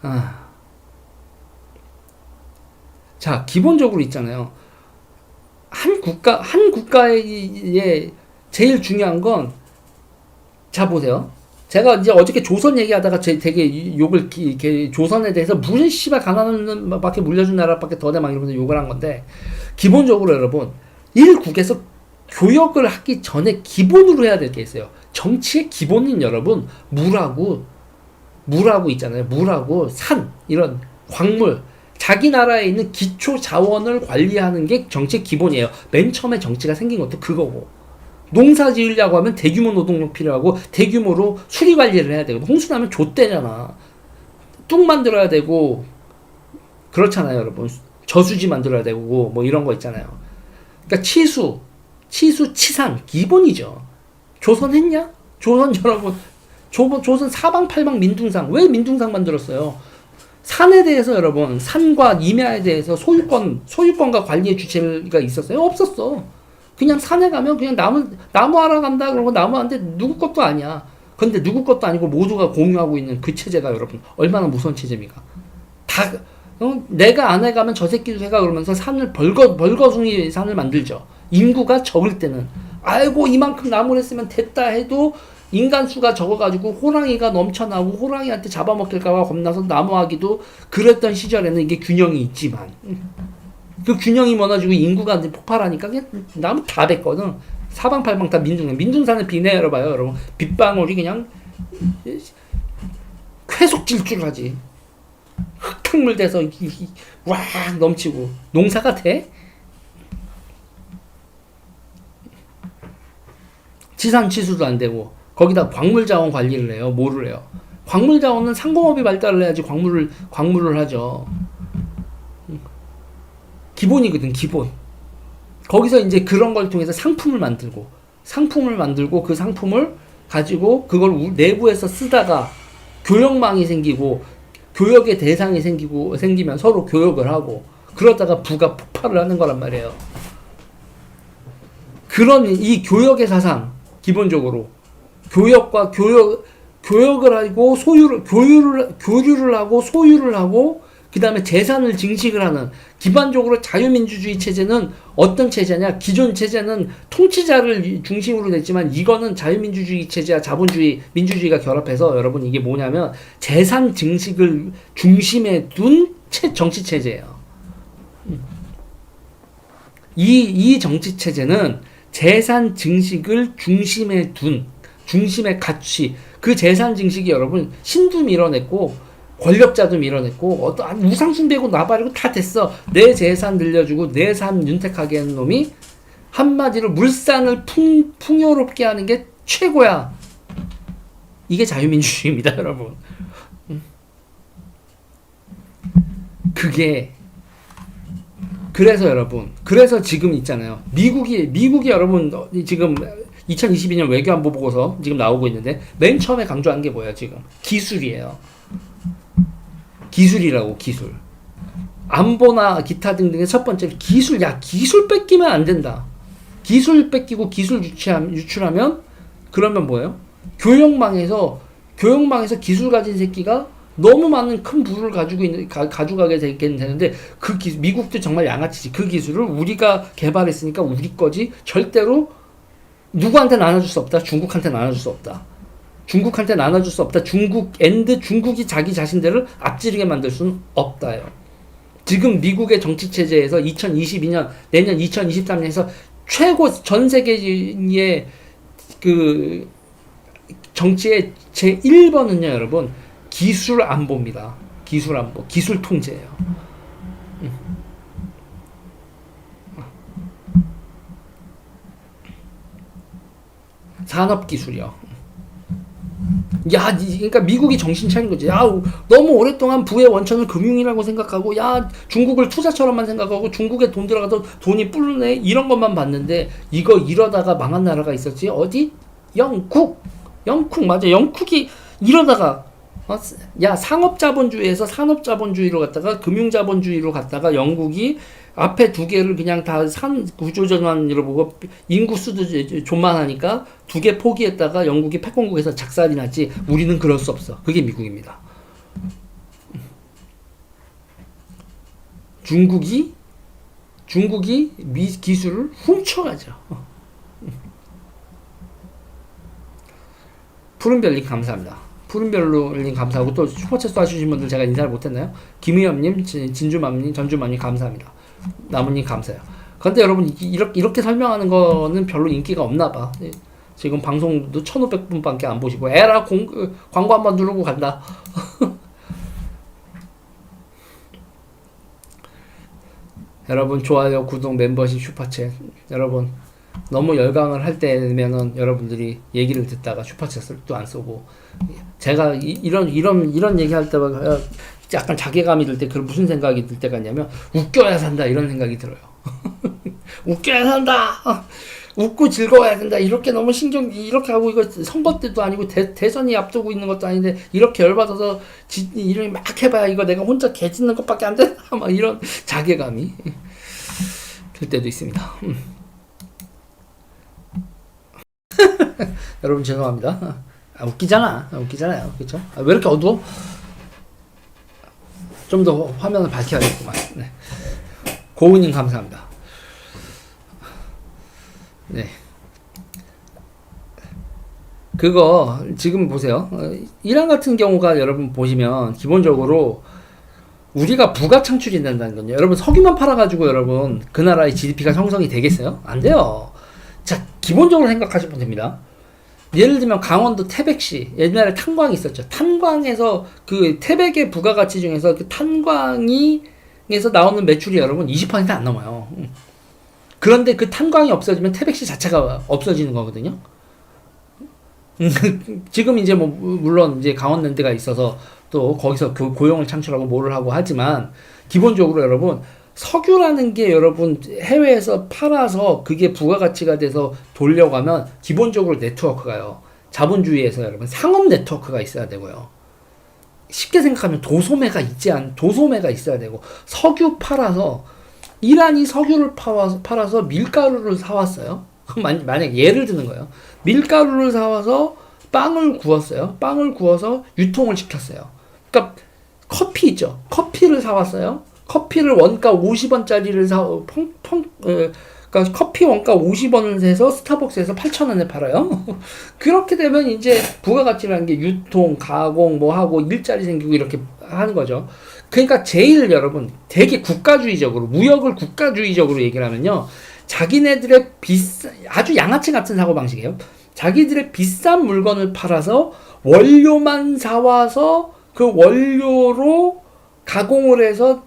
아. 자, 기본적으로 있잖아요. 한 국가의 제일 중요한 건, 자, 보세요. 제가 이제 어저께 조선 얘기하다가 되게 욕을, 조선에 대해서 무슨 씨발 가난한 밖에 물려준 나라밖에 더 돼 막 이러면서 욕을 한 건데, 기본적으로 여러분, 일국에서 교역을 하기 전에 기본으로 해야 될 게 있어요. 정치의 기본인 여러분, 물하고 있잖아요. 물하고 산, 이런 광물, 자기 나라에 있는 기초 자원을 관리하는 게 정치의 기본이에요. 맨 처음에 정치가 생긴 것도 그거고. 농사 지으려고 하면 대규모 노동력 필요하고 대규모로 수리 관리를 해야 되고, 홍수 나면 좆대잖아. 뚝 만들어야 되고 그렇잖아요, 여러분. 저수지 만들어야 되고 뭐 이런 거 있잖아요. 그러니까 치산 기본이죠. 조선 했냐? 조선 여러분, 조선 사방팔방 민둥상. 왜 민둥상 만들었어요? 산에 대해서 여러분, 산과 임야에 대해서 소유권과 관리의 주체가 있었어요? 없었어. 그냥 산에 가면 그냥 나무 하러 간다 그러고 나무 한데 누구 것도 아니야. 근데 누구 것도 아니고 모두가 공유하고 있는 그 체제가 여러분 얼마나 무서운 체제입니까? 다 내가 안에 가면 저 새끼도 해가 그러면서 산을 벌거숭이 산을 만들죠. 인구가 적을 때는 아이고 이만큼 나무를 했으면 됐다 해도 인간 수가 적어가지고 호랑이가 넘쳐나고 호랑이한테 잡아먹힐까봐 겁나서 나무하기도 그랬던 시절에는 이게 균형이 있지만 그 균형이 무너지고 인구가 폭발하니까 그냥 나무 다 뱉거든. 사방팔방 다 민둥산을 비 내려봐요 여러분. 빗방울이 그냥 계속 질주하지. 흙탕물 돼서 와 넘치고 농사가 돼? 지산치수도 안 되고 거기다 광물자원 관리를 해요. 뭐를 해요? 광물자원은 상공업이 발달을 해야지 광물을 하죠. 기본이거든, 기본. 거기서 이제 그런 걸 통해서 상품을 만들고 그 상품을 가지고 그걸 내부에서 쓰다가 교역망이 생기고 교역의 대상이 생기면 서로 교역을 하고 그러다가 부가 폭발을 하는 거란 말이에요. 그런 이 교역의 사상, 기본적으로 교역을 하고 교류를 하고 소유를 하고 그 다음에 재산을 증식을 하는 기반적으로 자유민주주의 체제는 어떤 체제냐? 기존 체제는 통치자를 중심으로 됐지만 이거는 자유민주주의 체제와 자본주의, 민주주의가 결합해서 여러분 이게 뭐냐면 재산 증식을 중심에 둔 정치 체제예요. 이 정치 체제는 재산 증식을 중심에 가치, 그 재산 증식이 여러분 신도 밀어냈고 권력자도 밀어냈고 어떤 우상숭배고 나발이고 다 됐어. 내 재산 늘려주고 내 삶 윤택하게 하는 놈이 한마디로 물산을 풍요롭게 하는 게 최고야. 이게 자유민주주의입니다, 여러분. 그게 그래서 여러분, 그래서 지금 있잖아요. 미국이 여러분 지금 2022년 외교안보 보고서 지금 나오고 있는데 맨 처음에 강조한 게 뭐야 지금? 기술이에요. 기술이라고, 기술. 안보나 기타 등등의 첫 번째 기술. 야, 기술 뺏기면 안 된다. 기술 뺏기고 기술 유출하면 그러면 뭐예요? 교역망에서 기술 가진 새끼가 너무 많은 큰 부를 가져가게 되는데 미국도 정말 양아치지. 그 기술을 우리가 개발했으니까 우리 거지. 절대로 누구한테 나눠줄 수 없다. 중국한테 나눠줄 수 없다. 중국이 자기 자신들을 앞지르게 만들 수는 없다요. 지금 미국의 정치 체제에서 2022년, 내년 2023년에서 최고 전 세계의 그 정치의 제 1번은요, 여러분, 기술 안보입니다. 기술 안보, 기술 통제예요. 산업 기술이요. 야, 그러니까 미국이 정신 차린 거지. 야, 너무 오랫동안 부의 원천을 금융이라고 생각하고, 야, 중국을 투자처럼만 생각하고, 중국에 돈 들어가서 돈이 불르네 이런 것만 봤는데, 이러다가 망한 나라가 있었지. 어디? 영국 맞아. 영국이 이러다가 야, 상업자본주의에서 산업자본주의로 갔다가 금융자본주의로 갔다가 영국이 앞에 두 개를 그냥 다 구조전환으로 보고 인구 수도 존만하니까 두 개 포기했다가 영국이 패권국에서 작살이 났지. 우리는 그럴 수 없어. 그게 미국입니다. 중국이 기술을 훔쳐가죠. 푸른별님 감사합니다. 푸른별님 감사하고 또 슈퍼챗 쏴주신 분들 제가 인사를 못했나요? 김의엽님, 진주맘님, 전주맘님 감사합니다. 나무님 감사해요. 근데 여러분 이렇게 설명하는 거는 별로 인기가 없나봐. 지금 방송도 1,500분밖에 안 보시고 에라 광고 한번 누르고 간다. 여러분 좋아요, 구독, 멤버십, 슈퍼챗 여러분 너무 열광을 할 때면은 여러분들이 얘기를 듣다가 슈퍼챗을 또 안 쏘고 제가 이런 얘기할 때마다 약간 자괴감이 들 때 그 무슨 생각이 들 때가 있냐면 웃겨야 산다 이런 생각이 들어요. 웃겨야 산다. 웃고 즐거워야 된다. 이렇게 너무 이렇게 하고 이거 선거 때도 아니고 대선이 앞두고 있는 것도 아닌데 이렇게 열받아서 이름이 막 해봐야 이거 내가 혼자 개 짖는 것밖에 안 된다. 막 이런 자괴감이 들 때도 있습니다. 여러분 죄송합니다. 웃기잖아요. 그쵸? 왜 이렇게 어두워? 좀 더 화면을 밝혀야겠구만. 네. 고은님 감사합니다. 네. 그거 지금 보세요. 이란 같은 경우가 여러분 보시면 기본적으로 우리가 부가 창출이 된다는 건요. 여러분 석유만 팔아가지고 여러분 그 나라의 GDP가 형성이 되겠어요? 안 돼요. 자, 기본적으로 생각하시면 됩니다. 예를 들면 강원도 태백시 옛날에 탄광이 있었죠. 탄광에서 그 태백의 부가가치 중에서 그 탄광에서 나오는 매출이 여러분 20%안 넘어요. 그런데 그 탄광이 없어지면 태백시 자체가 없어지는 거거든요. 지금 이제 뭐 물론 이제 강원랜드가 있어서 또 거기서 그 고용을 창출하고 뭐를 하고 하지만 기본적으로 여러분 석유라는 게 여러분 해외에서 팔아서 그게 부가가치가 돼서 돌려가면 기본적으로 네트워크가요. 자본주의에서 여러분 상업 네트워크가 있어야 되고요. 쉽게 생각하면 도소매가 있어야 되고 석유 팔아서 이란이 석유를 팔아서 밀가루를 사왔어요. 만약 예를 드는 거예요. 밀가루를 사와서 빵을 구웠어요. 빵을 구워서 유통을 시켰어요. 그러니까 커피 있죠. 커피를 사왔어요. 커피를 원가 50원짜리를 그러니까 커피 원가 50원을 해서 스타벅스에서 8,000원에 팔아요. 그렇게 되면 이제 부가가치라는 게 유통, 가공 뭐 하고 일자리 생기고 이렇게 하는 거죠. 그러니까 제일 여러분 되게 국가주의적으로 무역을 국가주의적으로 얘기를 하면요. 자기네들의 아주 양아치 같은 사고방식이에요. 자기들의 비싼 물건을 팔아서 원료만 사와서 그 원료로 가공을 해서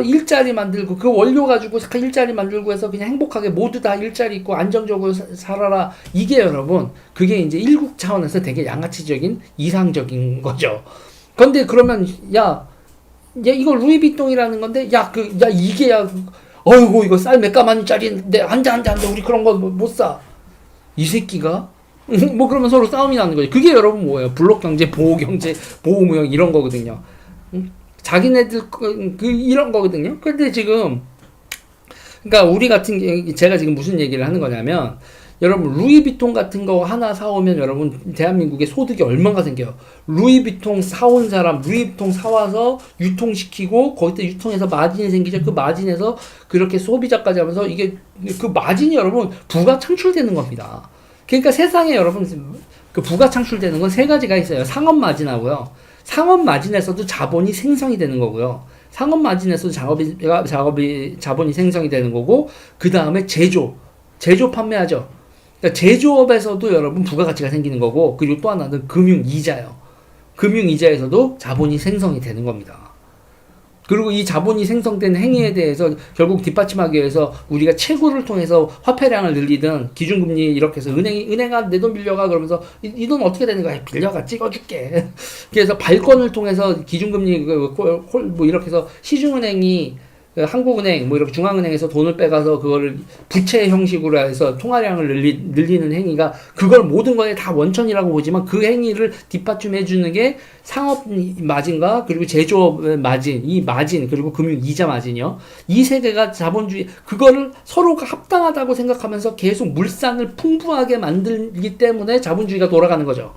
일자리 만들고 그 원료 가지고 일자리 만들고 해서 그냥 행복하게 모두 다 일자리 있고 안정적으로 살아라. 이게 여러분 그게 이제 일국 차원에서 되게 양아치적인 이상적인 거죠. 근데 그러면 야 이거 루이비통이라는 건데 이게 어이구 이거 쌀 몇 가마니짜리인데 안돼 우리 그런 거 못 사. 이 새끼가 뭐 그러면 서로 싸움이 나는 거죠. 그게 여러분 뭐예요? 블록경제, 보호경제, 보호무역 이런 거거든요. 자기네들 이런 거거든요. 근데 지금 그러니까 우리 같은 제가 지금 무슨 얘기를 하는 거냐면 여러분 루이비통 같은 거 하나 사오면 여러분 대한민국에 소득이 얼마가 생겨요. 루이비통 사온 사람 루이비통 사와서 유통시키고 거기서 유통해서 마진이 생기죠. 그 마진에서 그렇게 소비자까지 하면서 이게 그 마진이 여러분 부가 창출되는 겁니다. 그러니까 세상에 여러분 그 부가 창출되는 건 세 가지가 있어요. 상업 마진하고요. 상업 마진에서도 자본이 생성이 되는 거고요. 상업 마진에서도 자본이 생성이 되는 거고 그 다음에 제조 판매하죠. 그러니까 제조업에서도 여러분 부가가치가 생기는 거고 그리고 또 하나는 금융이자요. 금융이자에서도 자본이 생성이 되는 겁니다. 그리고 이 자본이 생성된 행위에 대해서 결국 뒷받침하기 위해서 우리가 채굴을 통해서 화폐량을 늘리든 기준금리 이렇게 해서 은행아 내 돈 빌려가 그러면서 이 돈 어떻게 되는 거야? 빌려가 찍어줄게. 그래서 발권을 통해서 기준금리 뭐 이렇게 해서 시중은행이 한국은행 뭐 이렇게 중앙은행에서 돈을 빼가서 그거를 부채 형식으로 해서 통화량을 늘리는 행위가 그걸 모든 거에 다 원천이라고 보지만 그 행위를 뒷받침해 주는 게 상업 마진과 그리고 제조업 마진, 이 마진 그리고 금융 이자 마진이요. 이 세 개가 자본주의 그거를 서로가 합당하다고 생각하면서 계속 물산을 풍부하게 만들기 때문에 자본주의가 돌아가는 거죠.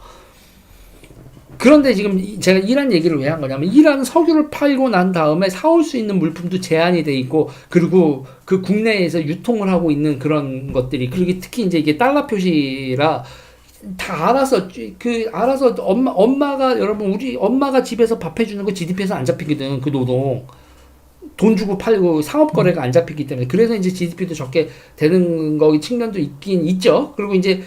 그런데 지금 제가 이란 얘기를 왜 한 거냐면 이란은 석유를 팔고 난 다음에 사올 수 있는 물품도 제한이 돼 있고 그리고 그 국내에서 유통을 하고 있는 그런 것들이 그리고 특히 이제 이게 달러 표시라 다 알아서 알아서 엄마가 여러분 우리 엄마가 집에서 밥 해주는 거 GDP에서 안 잡히거든 그 노동 돈 주고 팔고 상업 거래가 안 잡히기 때문에 그래서 이제 GDP도 적게 되는 거기 측면도 있긴 있죠. 그리고 이제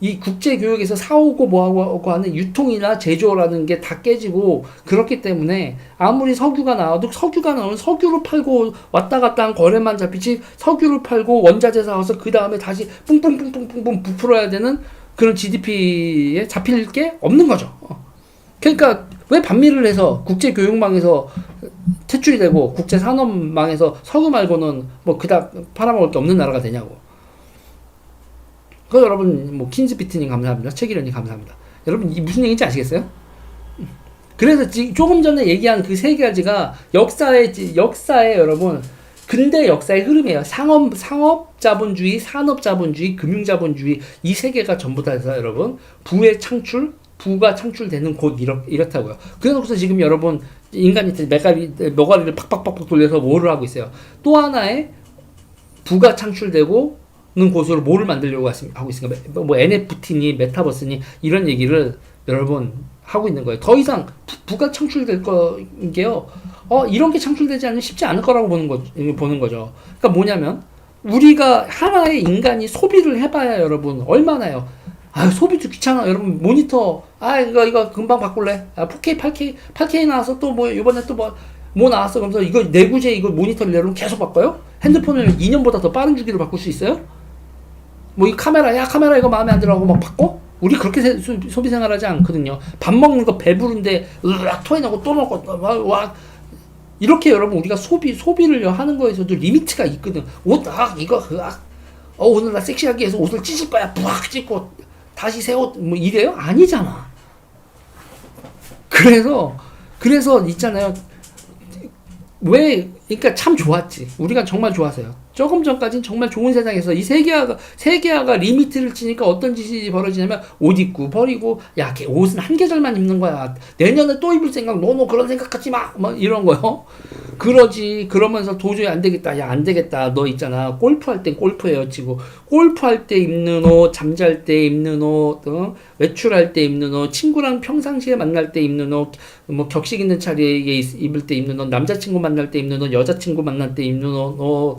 이 국제 교역에서 사오고 뭐하고 하는 유통이나 제조라는 게 다 깨지고 그렇기 때문에 아무리 석유가 나와도 석유가 나오면 석유를 팔고 왔다 갔다 한 거래만 잡히지 석유를 팔고 원자재 사와서 그 다음에 다시 뿡뿡뿡뿡뿡뿡 부풀어야 되는 그런 GDP에 잡힐 게 없는 거죠. 그러니까 왜 반미를 해서 국제 교육망에서 퇴출이 되고 국제 산업망에서 석유 말고는 뭐 그닥 팔아먹을 게 없는 나라가 되냐고. 그 여러분 뭐 킨즈비트님 감사합니다. 최기련님 감사합니다. 여러분 이 무슨 얘기인지 아시겠어요? 그래서 조금 전에 얘기한 그 세 가지가 역사의 여러분 근대 역사의 흐름이에요. 상업 자본주의, 산업 자본주의, 금융 자본주의 이 세 개가 전부 다 해서 여러분 부가 창출되는 곳 이렇다고요. 그래서 지금 여러분 인간이 머가리를 팍팍팍 돌려서 뭐를 하고 있어요. 또 하나의 부가 창출되고 는 곳으로 뭐를 만들려고 하고 있으니까 뭐 NFT니 메타버스니 이런 얘기를 여러분 하고 있는 거예요. 더 이상 부가 창출될 게요. 이런 게 창출되지 않으면 쉽지 않을 거라고 보는 거죠. 그러니까 뭐냐면 우리가 하나의 인간이 소비를 해봐야 여러분 얼마나요? 소비도 귀찮아. 여러분 모니터 이거 금방 바꿀래. 4K 8K 나와서 또 뭐 이번에 또 뭐 나왔어. 그러면서 이거 내구재 이거 모니터를 여러분 계속 바꿔요? 핸드폰을 2년보다 더 빠른 주기로 바꿀 수 있어요? 뭐 이 카메라 이거 마음에 안 들어 하고 막 바꿔? 우리 그렇게 소비 생활하지 않거든요. 밥 먹는 거 배부른데 으악 토해내고 또 먹고 와 이렇게 여러분 우리가 소비를 하는 거에서도 리미트가 있거든. 옷 이거 오늘 나 섹시하게 해서 옷을 찢을 거야. 부악 찢고 다시 새 옷 뭐 이래요? 아니잖아. 그래서 있잖아요. 그러니까 참 좋았지. 우리가 정말 좋았어요. 조금 전까지는 정말 좋은 세상에서 이 세계화가 리미트를 치니까 어떤 짓이 벌어지냐면 옷 입고 버리고 걔 옷은 한 계절만 입는 거야. 내년에 또 입을 생각 너 그런 생각 하지 마. 뭐 이런 거요. 그러면서 도저히 안 되겠다. 안 되겠다. 너 있잖아. 골프할 땐 골프에 젖히고 골프할 때 입는 옷, 잠잘 때 입는 옷, 외출할 때 입는 옷, 친구랑 평상시에 만날 때 입는 옷, 뭐 격식 있는 자리에 입을 때 입는 옷, 남자친구 만날 때 입는 옷, 여자친구 만날 때 입는 옷,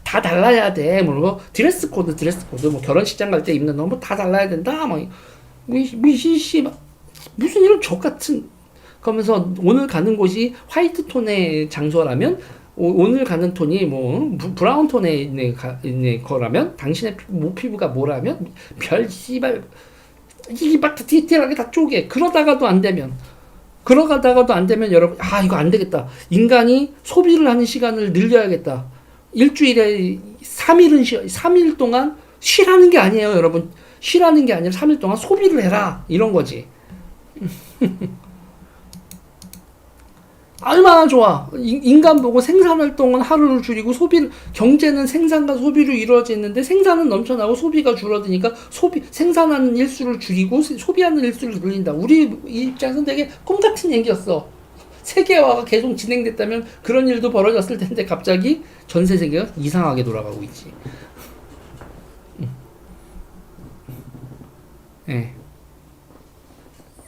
다 달라야 돼. 뭐 드레스 코드, 뭐 결혼식장 갈 때 입는 옷, 뭐 다 달라야 된다. 무슨 이런 족 같은. 그러면서 오늘 가는 곳이 화이트 톤의 장소라면 오늘 가는 톤이 뭐 브라운 톤의 거라면 당신의 피부가 뭐라면 별 씨발 디테일하게 다 쪼개. 그러다가도 안 되면 여러분 이거 안 되겠다. 인간이 소비를 하는 시간을 늘려야겠다. 일주일에 3일 동안 쉬라는 게 아니에요, 여러분. 쉬라는 게 아니라 3일 동안 소비를 해라. 이런 거지. 얼마나 좋아. 인간 보고 생산활동은 하루를 줄이고 경제는 생산과 소비로 이루어지는데 생산은 넘쳐나고 소비가 줄어드니까 생산하는 일수를 줄이고 소비하는 일수를 늘린다. 우리 입장에서는 되게 꿈같은 얘기였어. 세계화가 계속 진행됐다면 그런 일도 벌어졌을 텐데 갑자기 전세 세계가 이상하게 돌아가고 있지. 네.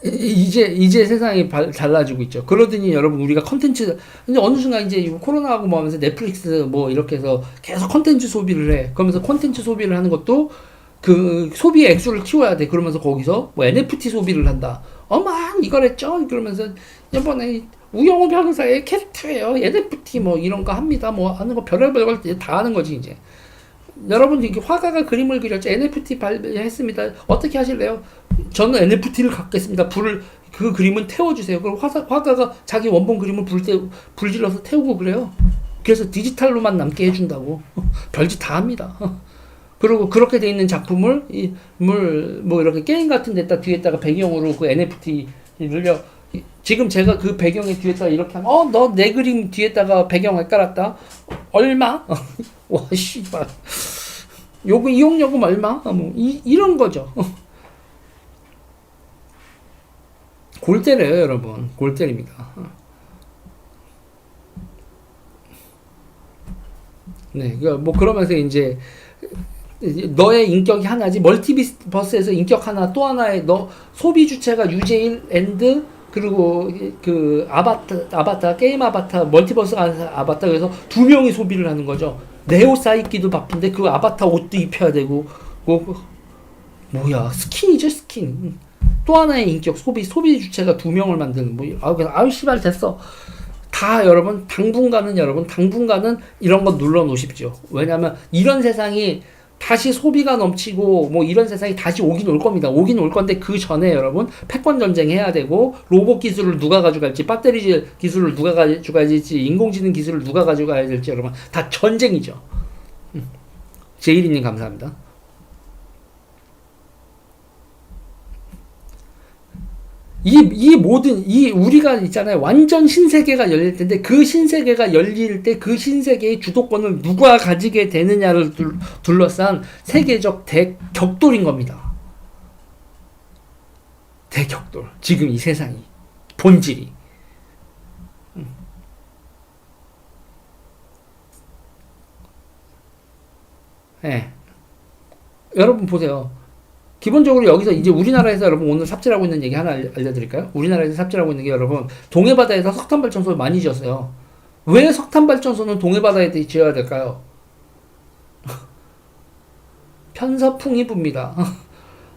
이제 세상이 달라지고 있죠. 그러더니 여러분 우리가 컨텐츠 이제 어느 순간 이제 코로나하고 뭐 하면서 넷플릭스 뭐 이렇게 해서 계속 컨텐츠 소비를 해. 그러면서 컨텐츠 소비를 하는 것도 그 소비의 액수를 키워야 돼. 그러면서 거기서 뭐 NFT 소비를 한다. 이거랬죠. 그러면서 이번에 우영우 변호사의 캐릭터예요. NFT 뭐 이런 거 합니다. 뭐 하는 거 별의별 걸 다 하는 거지 이제. 여러분 이게 화가가 그림을 그렸죠. NFT 발매했습니다. 어떻게 하실래요? 저는 NFT를 갖겠습니다. 그 그림은 태워주세요. 그럼 화가가 자기 원본 그림을 불질러서 태우고 그래요. 그래서 디지털로만 남게 해준다고. 별짓 다 합니다. 그리고 그렇게 돼 있는 작품을 뭐 이렇게 게임 같은 데다 뒤에다가 배경으로 그 NFT를 지금 제가 그 배경에 뒤에다가 이렇게 하면 너 내 그림 뒤에다가 배경을 깔았다. 얼마? 와 씨발. 이용요금 얼마? 뭐 이런 거죠. 골 때려요, 여러분. 골 때립니다. 네, 뭐 그러면서 이제 너의 인격이 하나지, 멀티버스에서 인격 하나, 또 하나의 너 소비 주체가 유제일 앤드, 그리고 그 아바타 게임 아바타 멀티버스 아바타, 그래서 두 명이 소비를 하는 거죠. 내 옷 사입기도 바쁜데 그 아바타 옷도 입혀야 되고, 뭐야, 스킨이죠, 스킨. 또 하나의 인격 소비 주체가 두 명을 만드는, 뭐 아유 씨발 됐어. 다 여러분 당분간은 이런 거 눌러 놓으십시오. 왜냐면 이런 세상이 다시 소비가 넘치고 뭐 이런 세상이 다시 오긴 올 겁니다. 오긴 올 건데 그 전에 여러분 패권 전쟁 해야 되고, 로봇 기술을 누가 가져갈지, 배터리 기술을 누가 가져갈지, 인공지능 기술을 누가 가져가야 될지 여러분 다 전쟁이죠. 제이리님 감사합니다. 우리가 있잖아요. 완전 신세계가 열릴 텐데, 그 신세계가 열릴 때 그 신세계의 주도권을 누가 가지게 되느냐를 둘러싼 세계적 대격돌인 겁니다. 대격돌. 지금 이 세상이. 본질이. 네. 여러분 보세요. 기본적으로 여기서 이제 우리나라에서 여러분 오늘 삽질하고 있는 얘기 하나 알려드릴까요? 우리나라에서 삽질하고 있는 게 여러분, 동해바다에서 석탄발전소를 많이 지었어요. 왜 석탄발전소는 동해바다에 지어야 될까요? 편서풍이 붑니다.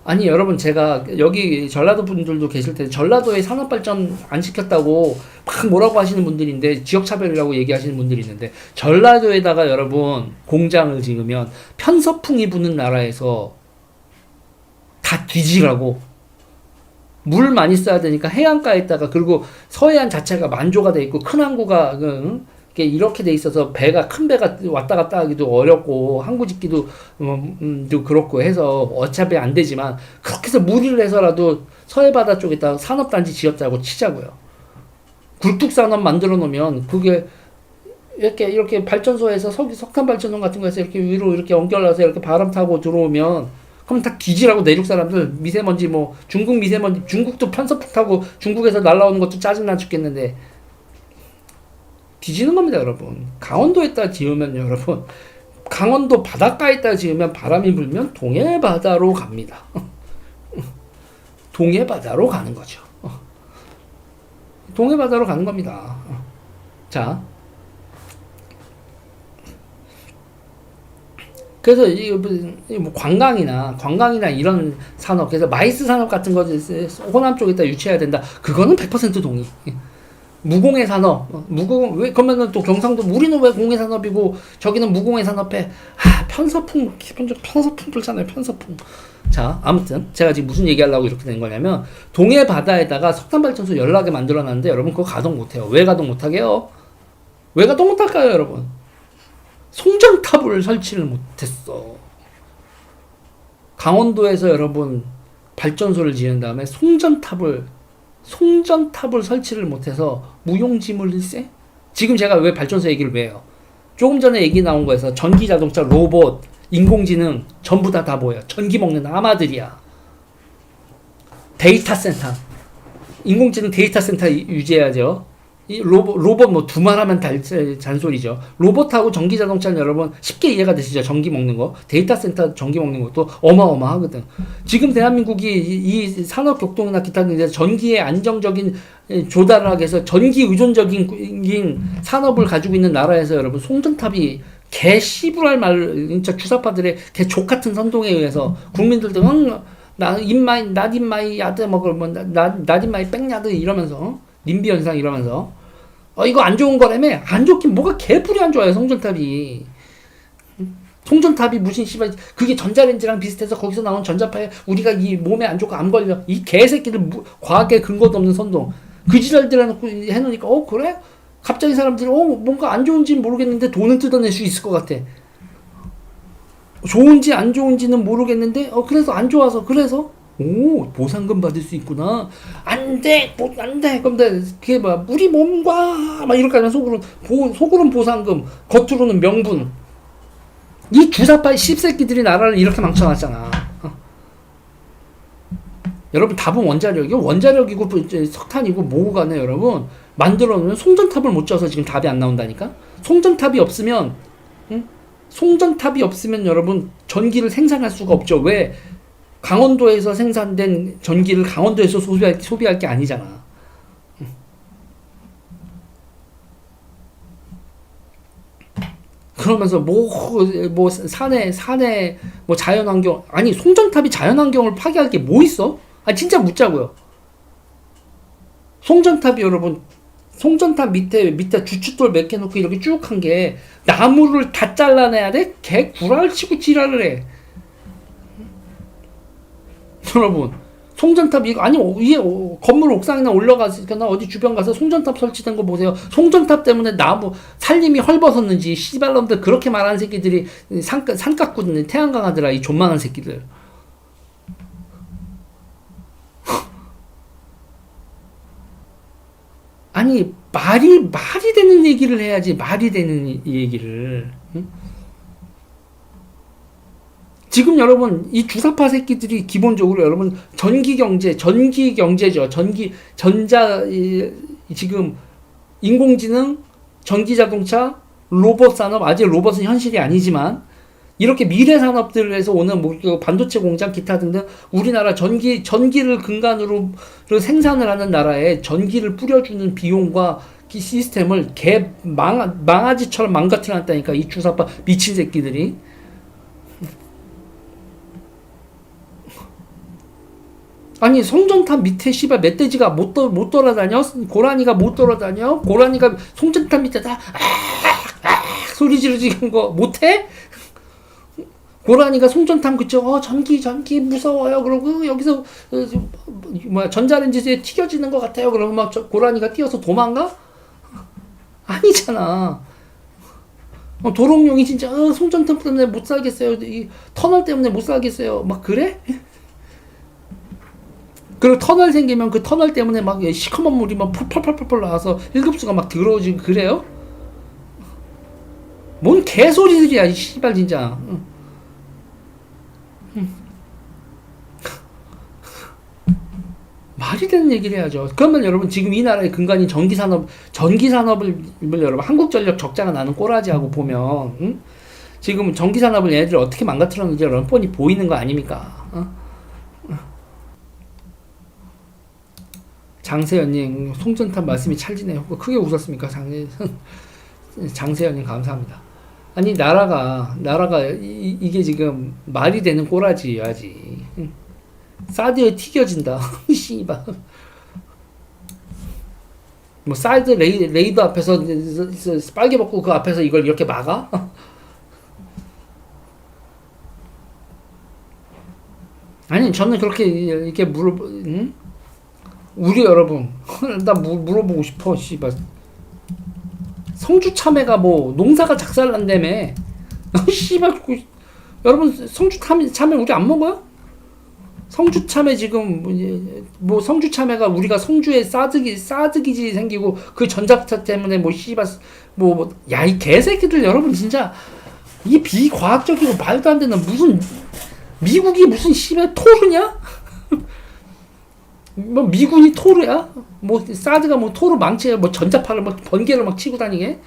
아니 여러분, 제가 여기 전라도 분들도 계실 텐데, 전라도에 산업발전 안 시켰다고 막 뭐라고 하시는 분들인데, 지역차별이라고 얘기하시는 분들이 있는데, 전라도에다가 여러분 공장을 지으면 편서풍이 부는 나라에서 다 뒤지라고. 물 많이 써야 되니까 해안가에다가, 그리고 서해안 자체가 만조가 돼 있고 큰 항구가 이렇게 돼 있어서 큰 배가 왔다 갔다 하기도 어렵고 항구 짓기도 좀 그렇고 해서 어차피 안 되지만, 그렇게 해서 무리를 해서라도 서해바다 쪽에다 산업단지 지었다고 치자고요. 굴뚝산업 만들어 놓으면 그게 이렇게 발전소에서 석탄 발전소 같은 거에서 이렇게 위로 이렇게 연결해서 이렇게 바람 타고 들어오면, 그럼 다 뒤지라고. 내륙 사람들 미세먼지, 뭐 중국 미세먼지, 중국도 편서풍 타고 중국에서 날라오는 것도 짜증나 죽겠는데 뒤지는 겁니다, 여러분. 강원도에다 지으면 여러분, 강원도 바닷가에다 지으면 바람이 불면 동해바다로 갑니다. 동해바다로 가는 거죠. 동해바다로 가는 겁니다. 자, 그래서 뭐 관광이나 이런 산업, 그래서 마이스 산업 같은 거 호남 쪽에다 유치해야 된다. 그거는 100% 동의. 무공해 산업, 왜 그러면은 또 경상도, 우리는 왜 공해 산업이고 저기는 무공해 산업에 편서풍, 기본적으로 편서풍 불잖아요, 편서풍. 자, 아무튼 제가 지금 무슨 얘기하려고 이렇게 된 거냐면, 동해 바다에다가 석탄 발전소 연락에 만들어놨는데 여러분 그거 가동 못해요. 왜 가동 못하게요? 왜 가동 못할까요, 여러분? 송전탑을 설치를 못했어. 강원도에서 여러분 발전소를 지은 다음에 송전탑을 설치를 못해서 무용지물일세? 지금 제가 왜 발전소 얘기를 왜 해요? 조금 전에 얘기 나온 거에서 전기자동차, 로봇, 인공지능 전부 다 보여요. 전기 먹는 아마들이야. 데이터 센터, 인공지능 데이터 센터 유지해야죠. 이 로봇 뭐 두말하면 잔소리죠. 로봇하고 전기자동차는 여러분 쉽게 이해가 되시죠? 전기 먹는 거. 데이터 센터 전기 먹는 것도 어마어마하거든. 지금 대한민국이 이 산업 격동이나 기타 등에서 전기의 안정적인 조달을 하기 위해서 전기 의존적인 산업을 가지고 있는 나라에서 여러분 송전탑이 개 씨부랄 말, 진짜 주사파들의 개 족같은 선동에 의해서 국민들도 나딘마이 야드 먹을 뭐 나딘마이 뺑야드 이러면서 님비 현상 이러면서 이거 안 좋은 거라며. 안 좋긴 뭐가 개뿔이 안 좋아요. 송전탑이 무슨 씨발, 그게 전자레인지랑 비슷해서 거기서 나온 전자파에 우리가 이 몸에 안 좋고 암 걸려. 이 개새끼들 과학에 근거도 없는 선동 그 지랄들 해놓으니까 그래? 갑자기 사람들이 뭔가 안 좋은지는 모르겠는데 돈은 뜯어낼 수 있을 것 같아. 좋은지 안 좋은지는 모르겠는데 그래서 안 좋아서, 그래서 보상금 받을 수 있구나. 안 돼. 그런데 그게 우리 몸과 이렇게 하면 속으로는 보상금, 겉으로는 명분. 이 주사파 씹새끼들이 나라를 이렇게 망쳐놨잖아. 여러분 답은 원자력이요. 원자력이고 이제 석탄이고 뭐고 간에 여러분 만들어 놓으면 송전탑을 못 쪄서 지금 답이 안 나온다니까. 송전탑이 없으면 응? 송전탑이 없으면 여러분 전기를 생산할 수가 없죠. 왜? 강원도에서 생산된 전기를 강원도에서 소비할 게 아니잖아. 그러면서 뭐 산에 뭐 자연환경, 아니 송전탑이 자연환경을 파괴할 게 뭐 있어? 아 진짜 묻자고요. 송전탑이 여러분, 송전탑 밑에 주춧돌 몇 개 놓고 이렇게 쭉 한 게 나무를 다 잘라내야 돼? 개 구랄 치고 지랄을 해. 여러분 송전탑 이거 아니 위에 건물 옥상이나 올라가거나 어디 주변 가서 송전탑 설치된 거 보세요. 송전탑 때문에 나무 살림이 헐벗었는지 씨발놈들 그렇게 말하는 새끼들이 산깎고 태양강하더라 이 존만한 새끼들. 아니 말이 되는 얘기를 해야지. 말이 되는 얘기를. 응? 지금 여러분 이 주사파 새끼들이 기본적으로 여러분 전기 경제죠. 지금 인공지능, 전기자동차, 로봇 산업, 아직 로봇은 현실이 아니지만 이렇게 미래 산업들에서 오는 뭐 반도체 공장 기타 등등 우리나라 전기를 근간으로 생산을 하는 나라에 전기를 뿌려주는 비용과 시스템을 망아지처럼 망가뜨려 놨다니까 이 주사파 미친 새끼들이. 아니 송전탑 밑에 씨발 멧돼지가 못 돌아다녀? 고라니가 못 돌아다녀? 고라니가 송전탑 밑에 다 소리 지르는 거 못해? 고라니가 송전탑 그쪽 전기 무서워요. 그러고 여기서 전자레인지에 튀겨지는 것 같아요. 그러면 막 고라니가 뛰어서 도망가? 아니잖아. 도롱뇽이 진짜 송전탑 때문에 못 살겠어요. 이 터널 때문에 못 살겠어요. 막 그래? 그리고 터널 생기면 그 터널 때문에 막 시커먼 물이 막 펄펄펄펄 나와서 1급수가 막 들어오지고 그래요? 뭔 개소리들이야 이 씨발 진짜. 말이 되는 얘기를 해야죠. 그러면 여러분 지금 이 나라의 근간인 전기산업을 여러분 한국전력 적자가 나는 꼬라지하고 보면 지금 전기산업을 얘네들 어떻게 망가뜨렸는지 여러분 뻔히 보이는 거 아닙니까? 장세연님 송전탑 말씀이 찰지네요. 크게 웃었습니까? 장세연님 감사합니다. 아니 나라가 이게 지금 말이 되는 꼬라지야지. 사드에 튀겨진다. 씨발. 뭐 사드 레이더 앞에서 빨개 벗고 그 앞에서 이걸 이렇게 막아? 아니 저는 그렇게 이렇게 우리 여러분 나 물어보고 싶어. 씨발. 성주 참외가 뭐 농사가 작살난다며. 씨발. 여러분 성주 참외 우리 안 먹어요? 성주 참외 지금 뭐 성주 참외가 우리가 성주에 싸드기지 생기고 그 전자차 때문에 뭐 씨발 뭐 야 이 개새끼들 여러분 진짜 이 비과학적이고 말도 안 되는 무슨 미국이 무슨 씨발 토르냐? 뭐 미군이 토르야? 뭐 사드가 뭐 토르 망치야? 뭐 전자파를 막 번개를 막 치고 다니게?